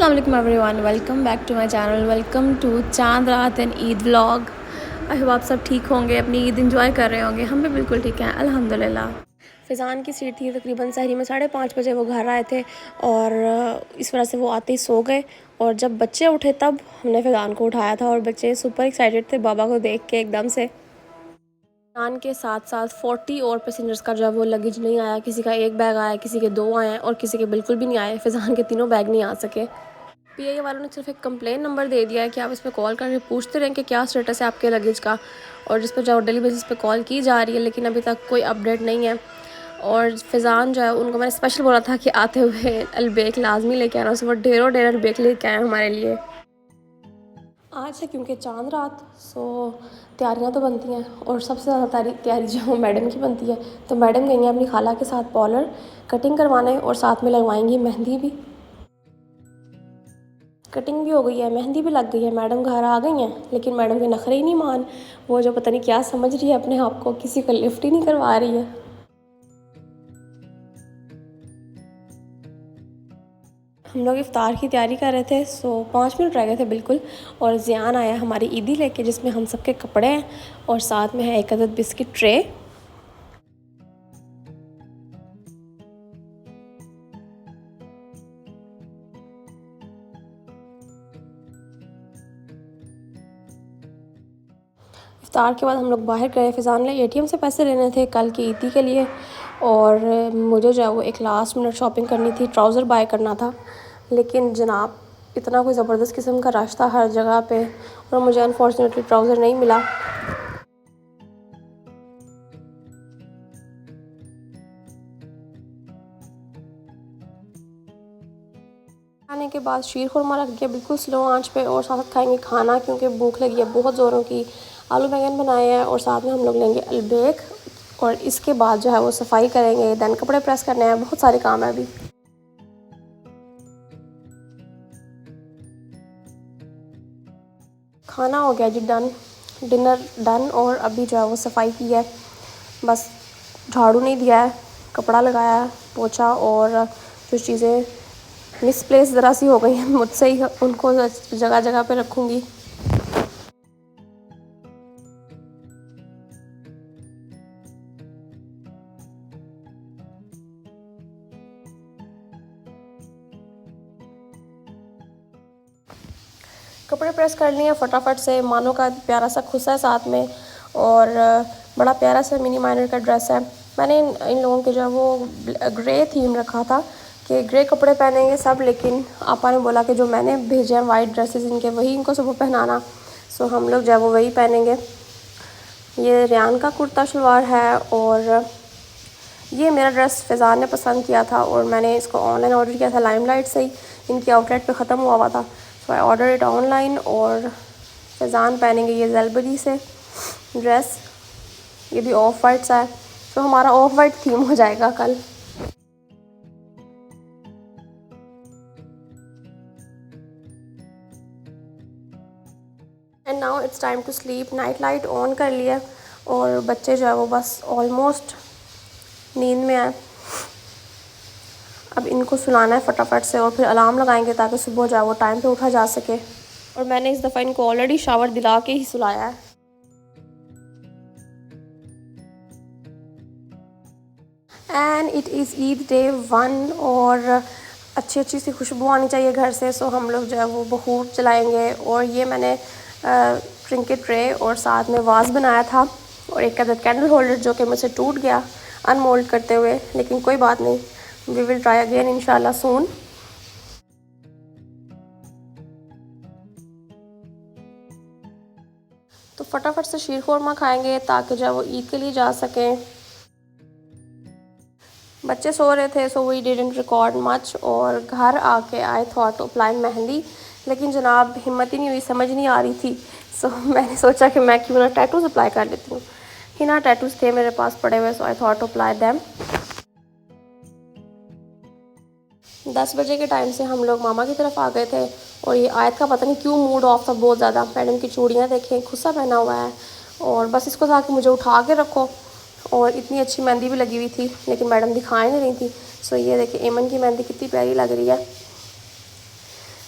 अस्सलाम वालेकुम everyone, welcome back to my channel. Welcome to Chand Raat and Eid vlog. I hope आप सब ठीक होंगे, अपनी ईद इंजॉय कर रहे होंगे। हम भी बिल्कुल ठीक हैं अल्हम्दुलिल्लाह। फ़िज़ान की सीट थी तकरीबन सहरी में 5:30 बजे वो घर आए थे और इस वजह से वो आते ही सो गए। और जब बच्चे उठे तब हमने फ़िज़ान को उठाया था और बच्चे सुपर एक्साइटेड थे बाबा को देख के एकदम से। फ़िज़ान के साथ साथ 40 और पैसेंजर्स का जो है वो लगेज नहीं आया। किसी का एक बैग आया, किसी के 2 आए और किसी के बिल्कुल भी नहीं आए। फ़िज़ान के तीनों बैग नहीं आ सके। पीआईए वालों ने सिर्फ एक कंप्लेन नंबर दे दिया है कि आप इस पर कॉल करके पूछते रहें कि क्या स्टेटस है आपके लगेज का, और जिस पर जो डेली बेसिस पे कॉल की जा रही है, लेकिन अभी तक कोई अपडेट नहीं है। और फ़िज़ान जो है उनको मैंने स्पेशल बोला था कि आते हुए अलबेक लाजमी लेके आना, उसके बाद ढेरों अलबेक लेके आए हमारे लिए। आज है क्योंकि चांद रात, सो तैयारियां तो बनती हैं और सबसे ज़्यादा तैयारी जो है मैडम की बनती है। तो मैडम गई हैं अपनी खाला के साथ पार्लर कटिंग करवाने और साथ में लगवाएंगी मेहंदी भी। कटिंग भी हो गई है, मेहंदी भी लग गई है, मैडम घर आ गई हैं, लेकिन मैडम के नखरे ही नहीं मान। वो जो पता नहीं क्या समझ रही है अपने आप को, किसी को लिफ्ट ही नहीं करवा रही है। हम लोग इफ्तार की तैयारी कर रहे थे, सो 5 मिनट रह गए थे बिल्कुल। और ज़ियान आया हमारी ईदी लेके, जिसमें हम सबके कपड़े हैं और साथ में है एक अदद बिस्किट ट्रे। इफ्तार के बाद हम लोग बाहर गए। फ़िज़ान ने एटीएम से पैसे लेने थे कल की ईदी के लिए, और मुझे जो है वो एक लास्ट मिनट शॉपिंग करनी थी, ट्राउज़र बाय करना था। लेकिन जनाब इतना कोई ज़बरदस्त किस्म का रश था हर जगह पे, और मुझे अनफॉर्चुनेटली ट्राउज़र नहीं मिला। खाने के बाद शीर खुरमा रख दिया बिल्कुल स्लो आंच पे, और साथ खाएंगे खाना क्योंकि भूख लगी है बहुत ज़ोरों की। आलू बैंगन बनाए हैं और साथ में हम लोग लेंगे अलबेक, और इसके बाद जो है वो सफाई करेंगे, दैन कपड़े प्रेस करने हैं, बहुत सारे काम है अभी। खाना हो गया जी डन, डिनर डन, और अभी जो है वो सफाई की है, बस झाड़ू नहीं दिया है, कपड़ा लगाया है, पोछा, और जो चीज़ें मिसप्लेस ज़रा सी हो गई हैं मुझसे ही, उनको जगह जगह पे रखूँगी। कपड़े प्रेस कर लिए फटाफट से। मानो का प्यारा सा खुसा है साथ में, और बड़ा प्यारा सा मिनी माइनर का ड्रेस है। मैंने इन लोगों के जो है वो ग्रे थीम रखा था कि ग्रे कपड़े पहनेंगे सब, लेकिन आपा ने बोला कि जो मैंने भेजे हैं वाइट ड्रेसेस इनके, वही इनको सुबह पहनाना। सो हम लोग जो है वो वही पहनेंगे। ये रेयान का कुर्ता शलवार है, और ये मेरा ड्रेस फ़िज़ान ने पसंद किया था और मैंने इसको ऑनलाइन ऑर्डर किया था लाइमलाइट से ही, इनकी आउटलेट पे ख़त्म हुआ था। सो आई ऑर्डर इट ऑनलाइन, और फ़िज़ान पहनेंगे ये ज़ेलबरी से ड्रेस, ये भी ऑफ वाइट सा है, तो हमारा ऑफ वाइट थीम हो जाएगा कल। And now it's time to sleep. Night light on कर लिया, और बच्चे जो है वो बस ऑलमोस्ट नींद में आए। अब इनको सुलाना है फटाफट से, और फिर अलार्म लगाएंगे ताकि सुबह जो है वो टाइम पे उठा जा सके। और मैंने इस दफ़ा इनको ऑलरेडी शावर दिला के ही सुलाया है। And it is Eid day 1, और अच्छी अच्छी सी खुशबू आनी चाहिए घर से। सो हम लोग जो है वो बखूर चलाएँगे। और ये मैंने ट्रिंकेट ट्रे और साथ में वाज बनाया था, और एक अदद कैंडल होल्डर जो कि मुझसे टूट गया अनमोल्ड करते हुए, लेकिन कोई बात नहीं, वी विल ट्राई अगेन इंशाल्लाह सून। तो फटाफट से शीर खुरमा खाएंगे ताकि जो है वो ईद के लिए जा सकें। बच्चे सो रहे थे, so we didn't record much, और घर आके I thought to apply mehndi, लेकिन जनाब हिम्मत ही नहीं हुई, समझ नहीं आ रही थी। सो मैंने सोचा कि मैं क्यों ना टैटूज अप्लाई कर लेती हूँ। हिना टैटूज थे मेरे पास पड़े हुए, so I thought to apply them. 10 बजे के टाइम से हम लोग मामा की तरफ आ गए थे, और ये आयत का पता नहीं क्यों मूड ऑफ था बहुत ज़्यादा। मैडम की चूड़ियाँ देखें, खुस्सा पहना हुआ है, और बस इसको था कि मुझे उठा के रखो, और इतनी अच्छी मेहंदी भी लगी हुई थी, लेकिन मैडम दिखा नहीं रही थी। सो ये देखिए एमन की मेहंदी कितनी प्यारी लग रही है।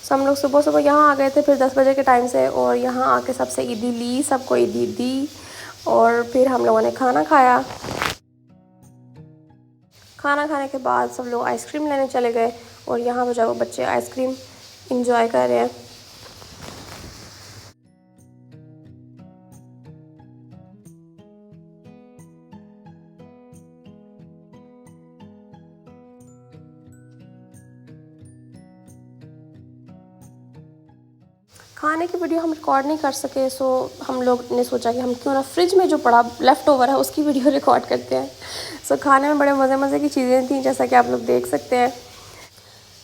सो हम लोग सुबह सुबह यहाँ आ गए थे फिर 10 बजे के टाइम से, और यहाँ आके सबसे ईदी ली, सबको ईदी दी, और फिर हम लोगों ने खाना खाया। खाना खाने के बाद सब लोग आइसक्रीम लेने चले गए, और यहाँ पर जो बच्चे आइसक्रीम इंजॉय कर रहे हैं। खाने की वीडियो हम रिकॉर्ड नहीं कर सके, सो हम लोग ने सोचा कि हम क्यों ना फ्रिज में जो पड़ा लेफ़्ट ओवर है उसकी वीडियो रिकॉर्ड करते हैं। सो खाने में बड़े मज़े मज़े की चीज़ें थी, जैसा कि आप लोग देख सकते हैं।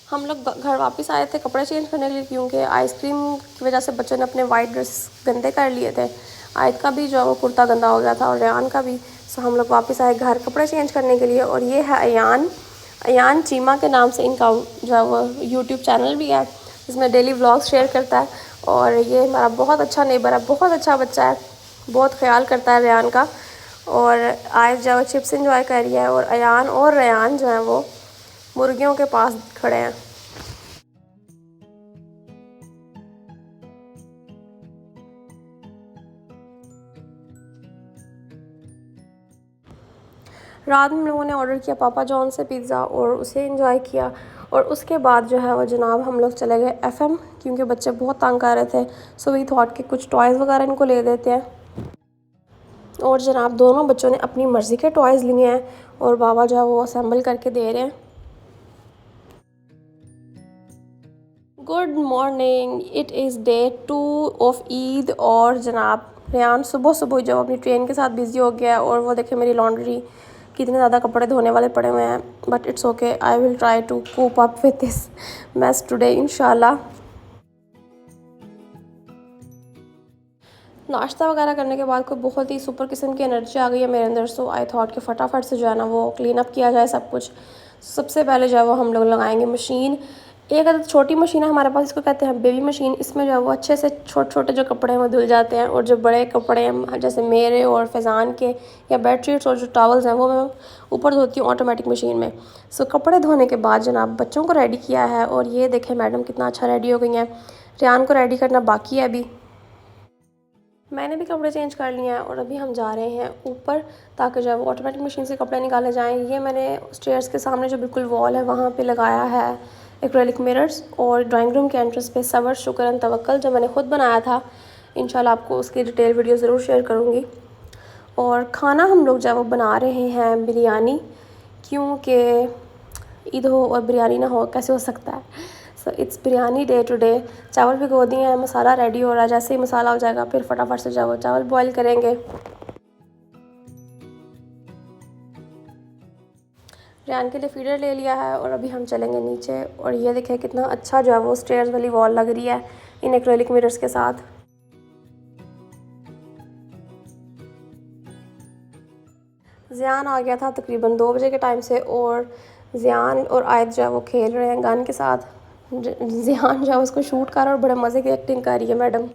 हम लोग घर वापस आए थे कपड़े चेंज करने के लिए, क्योंकि आइसक्रीम की वजह से बच्चों ने अपने वाइट ड्रेस गंदे कर लिए थे। आयत का भी जो है वो कुर्ता गंदा हो गया था, और रेहान का भी। सो हम लोग वापस आए घर कपड़े चेंज करने के लिए। और ये है अयान चीमा के नाम से इनका जो है वो यूट्यूब चैनल भी है, जिसमें डेली व्लॉग्स शेयर करता है। और ये हमारा बहुत अच्छा नेबर है, बहुत अच्छा बच्चा है, बहुत ख्याल करता है रेहान का। और आयत जो है चिप्स इंजॉय कर रही है, और अयान और रेहान जो है वो मुर्गियों के पास खड़े हैं। रात में हम लोगों ने ऑर्डर किया पापा जॉन से पिज़्ज़ा, और उसे एंजॉय किया। और उसके बाद जो है वो जनाब हम लोग चले गए एफएम, क्योंकि बच्चे बहुत तंग कर रहे थे। सो वी थॉट के कुछ टॉयज़ वगैरह इनको ले देते हैं। और जनाब दोनों बच्चों ने अपनी मर्ज़ी के टॉयज़ लिए हैं, और बाबा जो है वो असेंबल करके दे रहे हैं। Good morning, it is day 2 of Eid. और जनाब रेहान सुबह सुबह जब अपनी ट्रेन के साथ बिज़ी हो गया, और वो देखे मेरी लॉन्ड्री कितने ज़्यादा कपड़े धोने वाले पड़े हुए हैं। But it's okay, I will try to cope up with this mess today इंशाल्लाह। नाश्ता वगैरह करने के बाद कोई बहुत ही सुपर किस्म की एनर्जी आ गई है मेरे अंदर। सो आई थॉट कि फटाफट से जो है ना वो क्लीन अप किया जाए सब कुछ। सबसे पहले जो है वो हम लोग लगाएंगे मशीन। एक अदद छोटी मशीन है हमारे पास, इसको कहते हैं बेबी मशीन। इसमें जो है वो अच्छे से छोटे छोटे जो कपड़े हैं वो धुल जाते हैं, और जो बड़े कपड़े हैं जैसे मेरे और फैज़ान के या बेडशीट्स और जो टॉवल्स हैं वो मैं ऊपर धोती हूँ ऑटोमेटिक मशीन में। सो कपड़े धोने के बाद जनाब बच्चों को रेडी किया है, और ये देखें मैडम कितना अच्छा रेडी हो गई हैं। रेहान को रेडी करना बाकी है अभी। मैंने भी कपड़े चेंज कर लिए हैं, और अभी हम जा रहे हैं ऊपर, ताकि जो है वो ऑटोमेटिक मशीन से कपड़े निकाले जाएँ। ये मैंने स्टेयर्स के सामने जो बिल्कुल वॉल है वहाँ पे लगाया है एक्रेलिक मिरर्स, और ड्राइंग रूम के एंट्रेंस पे सबर शुक्रन तवक्कल जो मैंने ख़ुद बनाया था। इंशाल्लाह आपको उसकी डिटेल वीडियो ज़रूर शेयर करूँगी। और खाना हम लोग जो है वो बना रहे हैं बिरयानी, क्योंकि ईद हो और बिरयानी ना हो कैसे हो सकता है। So it's biryani day today. चावल भिगो दिए हैं, मसाला रेडी हो रहा है। जैसे ही मसाला हो जाएगा फिर फटाफट से जो चावल बॉईल करेंगे। रेहान के लिए फीडर ले लिया है, और अभी हम चलेंगे नीचे। और ये देखें कितना अच्छा जो है वो स्टेयर्स वाली वॉल लग रही है इन एक्रेलिक मिरर्स के साथ। ज़ियान आ गया था तकरीबन 2 बजे के टाइम से, और ज़ियान और आयत जो है वो खेल रहे हैं गन के साथ। ज़ियान जो है उसको शूट कर रहा है, और बड़े मज़े की एक्टिंग कर रही है मैडम।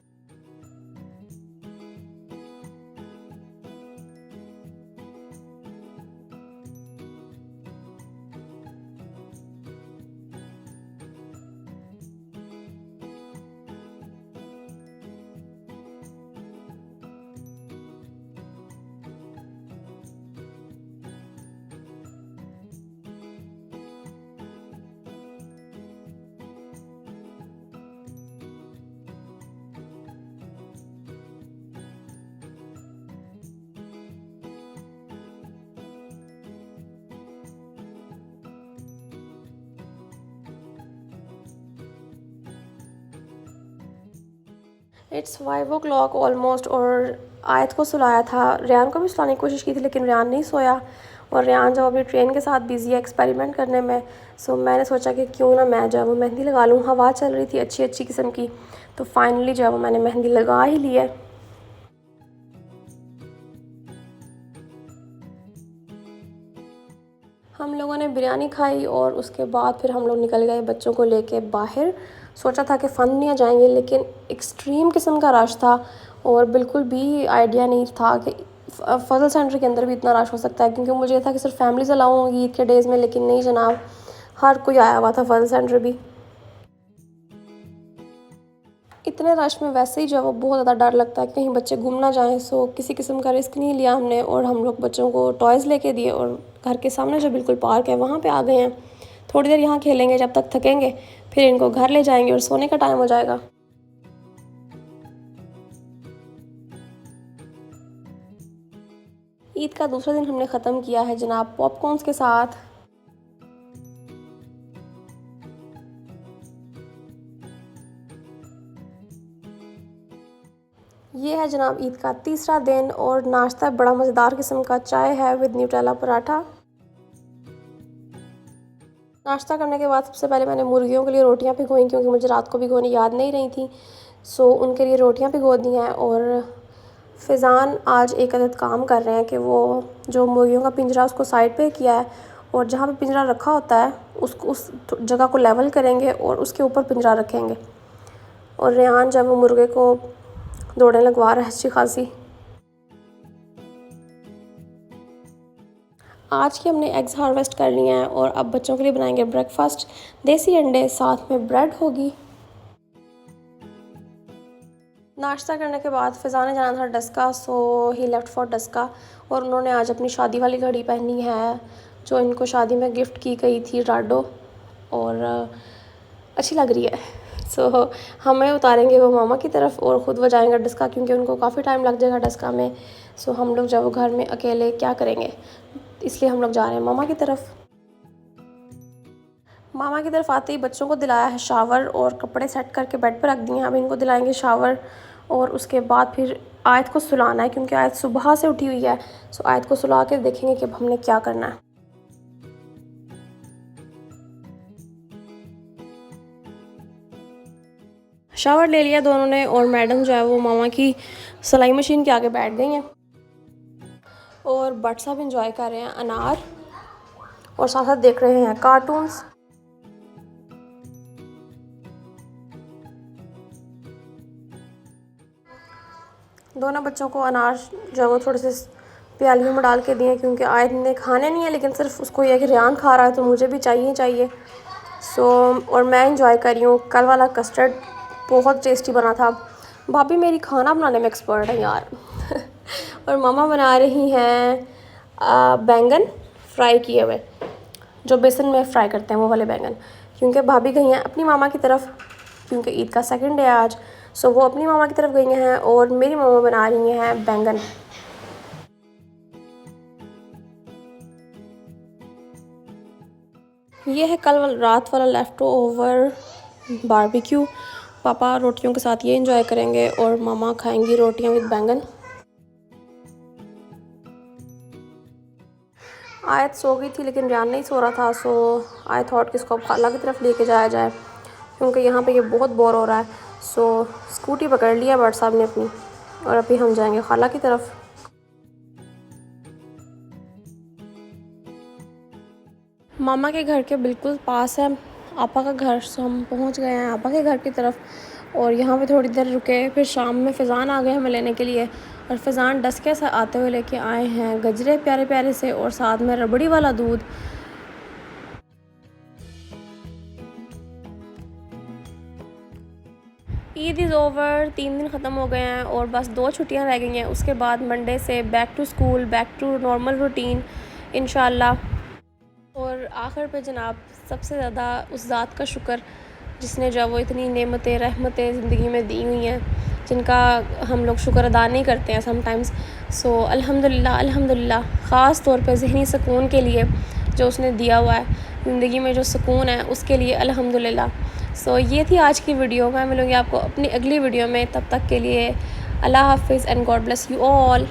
इट्स 5 o'clock ऑलमोस्ट, और आयत को सुलाया था। रेहान को भी सुलाने की कोशिश की थी, लेकिन रेहान नहीं सोया। और रेहान जब अपनी ट्रेन के साथ बिज़ी है एक्सपेरिमेंट करने में। सो मैंने सोचा कि क्यों ना मैं जो है वो मेहंदी लगा लूँ। हवा चल रही थी अच्छी अच्छी किस्म की, तो फाइनली जो है वो मैंने मेहंदी लगा ही ली है। हम लोगों ने बिरयानी खाई, और उसके बाद फिर हम लोग निकल गए बच्चों को लेके बाहर। सोचा था कि फ़न नहीं जाएंगे, लेकिन एक्सट्रीम किस्म का रश था, और बिल्कुल भी आइडिया नहीं था कि फजल सेंटर के अंदर भी इतना रश हो सकता है। क्योंकि मुझे था कि सिर्फ फैमिलीज़ अलाउ होंगी ईद के डेज़ में, लेकिन नहीं जनाब, हर कोई आया हुआ था फजल सेंटर भी। इतने रश में वैसे ही जो है वो बहुत ज़्यादा डर लगता है कहीं बच्चे गुम ना जाएं। सो किसी किस्म का रिस्क नहीं लिया हमने और हम लोग बच्चों को टॉयज़ लेके दिए और घर के सामने जो बिल्कुल पार्क है वहाँ पे आ गए हैं। थोड़ी देर यहाँ खेलेंगे जब तक थकेंगे, फिर इनको घर ले जाएंगे और सोने का टाइम हो जाएगा। ईद का दूसरा दिन हमने ख़त्म किया है जनाब पॉपकॉर्न्स के साथ। ये है जनाब ईद का तीसरा दिन और नाश्ता बड़ा मज़ेदार किस्म का चाय है विद न्यूटेला पराठा। नाश्ता करने के बाद सबसे पहले मैंने मुर्गियों के लिए रोटियां भिगोई क्योंकि मुझे रात को भिगोनी याद नहीं रही थी। सो उनके लिए रोटियां भिगो दी हैं और फ़िज़ान आज एक अदद काम कर रहे हैं कि वो जो मुर्गियों का पिंजरा उसको साइड पे किया है और जहाँ पे पिंजरा रखा होता है उसको उस जगह को लेवल करेंगे और उसके ऊपर पिंजरा रखेंगे। और रेहान जब वो मुर्गे को दौड़ने लगवा रहा है अच्छी खासी। आज की हमने एग्स हार्वेस्ट कर लिए हैं और अब बच्चों के लिए बनाएंगे ब्रेकफास्ट। देसी अंडे साथ में ब्रेड होगी। नाश्ता करने के बाद फ़िज़ा ने जाना था डस्का, सो ही लेफ्ट फॉर डस्का। और उन्होंने आज अपनी शादी वाली घड़ी पहनी है जो इनको शादी में गिफ्ट की गई थी राडो, और अच्छी लग रही है। सो हमें उतारेंगे वो मामा की तरफ और ख़ुद वो जाएंगे डस्का क्योंकि उनको काफ़ी टाइम लग जाएगा डस्का में। सो हम लोग जब वो घर में अकेले क्या करेंगे, इसलिए हम लोग जा रहे हैं मामा की तरफ। मामा की तरफ आते ही बच्चों को दिलाया है शावर और कपड़े सेट करके बेड पर रख दिए हैं। अब इनको दिलाएंगे शावर और उसके बाद फिर आयत को सुलाना है क्योंकि आयत सुबह से उठी हुई है। सो आयत को सुला के देखेंगे कि अब हमने क्या करना है। शावर ले लिया दोनों ने और मैडम जो है वो मामा की सिलाई मशीन के आगे बैठ गई हैं और बट साहब इंजॉय कर रहे हैं अनार और साथ साथ देख रहे हैं कार्टून्स। दोनों बच्चों को अनार जो है वो थोड़े से प्यालियों में डाल के दिए क्योंकि आयत ने खाने नहीं है, लेकिन सिर्फ उसको यह है कि रेहान खा रहा है तो मुझे भी चाहिए। सो और मैं इंजॉय कर रही हूँ। कल वाला कस्टर्ड बहुत टेस्टी बना था। भाभी मेरी खाना बनाने में एक्सपर्ट है यार। और मामा बना रही हैं बैंगन फ्राई किए हुए, जो बेसन में फ्राई करते हैं वो वाले बैंगन, क्योंकि भाभी गई हैं अपनी मामा की तरफ क्योंकि ईद का सेकंड डे है आज। सो वो अपनी मामा की तरफ गई हैं और मेरी मामा बना रही हैं बैंगन। ये है कल रात वाला लेफ़्ट ओवर बारबेक्यू। पापा रोटियों के साथ ये एंजॉय करेंगे और मामा खाएंगी रोटियां विद बैंगन। आयत सो गई थी लेकिन रेहान नहीं सो रहा था। सो आई थॉट कि इसको अब खाला की तरफ लेके जाया जाए क्योंकि यहाँ पे ये बहुत बोर हो रहा है। सो स्कूटी पकड़ लिया बट साहब ने अपनी और अभी हम जाएंगे खाला की तरफ। मामा के घर के बिल्कुल पास है आपा का घर। सो हम पहुँच गए हैं आपा के घर की तरफ और यहाँ पे थोड़ी देर रुके। फिर शाम में फ़िज़ान आ गए हमें लेने के लिए और फ़िज़ान डस्के से आते हुए लेके आए हैं गजरे प्यारे प्यारे से और साथ में रबड़ी वाला दूध। ईद इज़ ओवर, 3 दिन ख़त्म हो गए हैं और बस 2 छुट्टियां रह गई हैं। उसके बाद मंडे से back to school, back to normal routine इंशाल्लाह। और आखिर पे जनाब सबसे ज़्यादा उस ज़ात का शुक्र जिसने जो वो इतनी नेमतें रहमतें ज़िंदगी में दी हुई हैं जिनका हम लोग शुक्र अदा नहीं करते हैं समटाइम्स। सो अल्हम्दुलिल्लाह ख़ास तौर पे ज़हनी सुकून के लिए जो उसने दिया हुआ है, ज़िंदगी में जो सुकून है उसके लिए अल्हम्दुलिल्लाह। सो ये थी आज की वीडियो। मैं मिलूँगी आपको अपनी अगली वीडियो में, तब तक के लिए अल्लाह हाफ़िज़ and God bless you all.